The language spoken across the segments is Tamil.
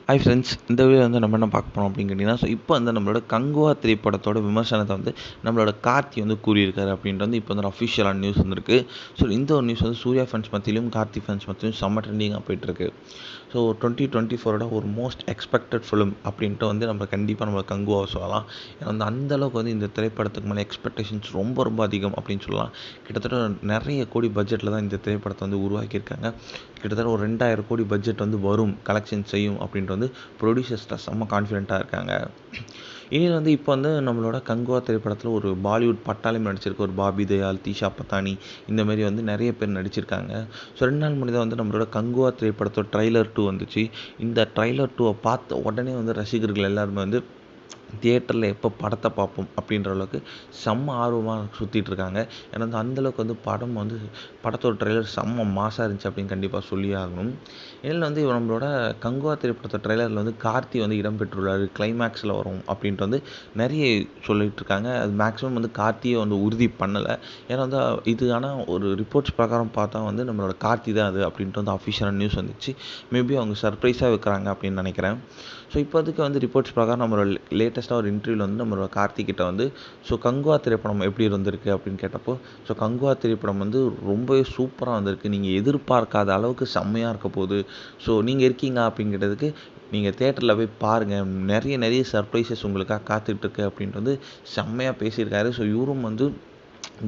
ஹாய் ஃப்ரெண்ட்ஸ், இந்த வீடியோ வந்து நம்ம என்ன பார்க்க போகிறோம் அப்படின்னு கேட்டிங்கன்னா, இப்போ வந்து நம்மளோட கங்குவா திரைப்படத்தோட விமர்சனத்தை வந்து நம்மளோட கார்த்தி வந்து கூறியிருக்காரு அப்படின்ட்டு வந்து இப்போ வந்து அஃபிஷியலான நியூஸ் வந்திருக்கு. ஸோ இந்த ஒரு நியூஸ் வந்து சூர்யா ஃபேன்ஸ் மத்தியிலும் கார்த்தி ஃபேன்ஸ் மத்தியிலும் செம்ம ட்ரெண்டிங்காக போயிட்டுருக்கு. ஸோ 2024 ஒரு மோஸ்ட் எக்ஸ்பெக்டட் ஃபிலிம் அப்படின்ட்டு வந்து நம்ம கண்டிப்பாக நம்ம கங்குவாவை சொல்லலாம். ஏன்னா வந்து அந்தளவுக்கு வந்து இந்த திரைப்படத்துக்கு மேலே எக்ஸ்பெக்டேஷன்ஸ் ரொம்ப ரொம்ப அதிகம் அப்படின்னு சொல்லலாம். கிட்டத்தட்ட நிறைய கோடி பட்ஜெட்டில் தான் இந்த திரைப்படத்தை வந்து உருவாக்கியிருக்காங்க. கிட்டத்தட்ட ஒரு 2000 கோடி பட்ஜெட் வந்து வரும், கலெக்ஷன் செய்யும் அப்படின்ட்டு வந்து ப்ரொடியூசர்ஸ்லாம் செம்ம கான்ஃபிடென்ட்டாக இருக்காங்க. இதில் வந்து இப்போ வந்து நம்மளோட கங்குவா திரைப்படத்தில் ஒரு பாலிவுட் பட்டாளம் நடிச்சிருக்கு. ஒரு பாபி தயால், தீஷா பத்தானி இந்தமாரி வந்து நிறைய பேர் நடிச்சிருக்காங்க. ஸோ 2 நாள் முன்னாடி தான் வந்து நம்மளோட கங்குவா திரைப்படத்தோட ட்ரைலர் 2 வந்துச்சு. இந்த ட்ரைலர் 2 பார்த்த உடனே வந்து ரசிகர்கள் எல்லாருமே வந்து தியேட்டரில் எப்போ படத்தை பார்ப்போம் அப்படின்ற அளவுக்கு செம்ம ஆர்வமாக சுற்றிட்டுருக்காங்க. ஏன்னா வந்து அந்தளவுக்கு வந்து படம் வந்து படத்தோட ட்ரெய்லர் செம்ம மாசாக இருந்துச்சு அப்படின்னு கண்டிப்பாக சொல்லியே ஆகணும். இதில் வந்து நம்மளோட கங்குவா திரைப்படத்தோட ட்ரெய்லரில் வந்து கார்த்தி வந்து இடம்பெற்றுள்ளார், கிளைமேக்ஸில் வரும் அப்படின்ட்டு வந்து நிறைய சொல்லிகிட்ருக்காங்க. அது மேக்ஸிமம் வந்து கார்த்தியை வந்து உறுதி பண்ணலை. ஏன்னா வந்து இது ஆனால் ஒரு ரிப்போர்ட்ஸ் பிரகாரம் பார்த்தா வந்து நம்மளோட கார்த்தி தான் அது அப்படின்ட்டு வந்து அஃபிஷியலான நியூஸ் வந்துச்சு. மேபி அவங்க சர்ப்ரைஸாக வைக்கிறாங்க அப்படின்னு நினைக்கிறேன். ஸோ இப்போதைக்கு வந்து ரிப்போர்ட்ஸ் பிரகாரம் நம்மளோட லேட்டஸ்ட்டாக ஒரு இன்டர்வியூவில் வந்து நம்மளோட கார்த்திகிட்ட வந்து ஸோ கங்குவா திரைப்படம் எப்படி இருந்திருக்கு அப்படின்னு கேட்டப்போ, ஸோ கங்குவா திரைப்படம் வந்து ரொம்பவே சூப்பராக வந்திருக்கு, நீங்கள் எதிர்பார்க்காத அளவுக்கு செம்மையாக இருக்க போகுது, ஸோ நீங்கள் இருக்கீங்க அப்படின்னு கேட்டதுக்கு, நீங்கள் தேட்டரில் போய் பாருங்கள், நிறைய நிறைய சர்ப்ரைசஸ் உங்களுக்காக காத்துட்ருக்கு அப்படின்ட்டு வந்து செம்மையாக பேசியிருக்காரு. ஸோ இவரும் வந்து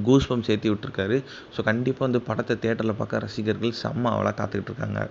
கூஸ்பம்ப்ஸ் ஏற்றி விட்டுருக்காரு. ஸோ கண்டிப்பாக வந்து படத்தை தேட்டரில் பார்க்க ரசிகர்கள் செம்ம ஆவலாக காத்துக்கிட்டு இருக்காங்க.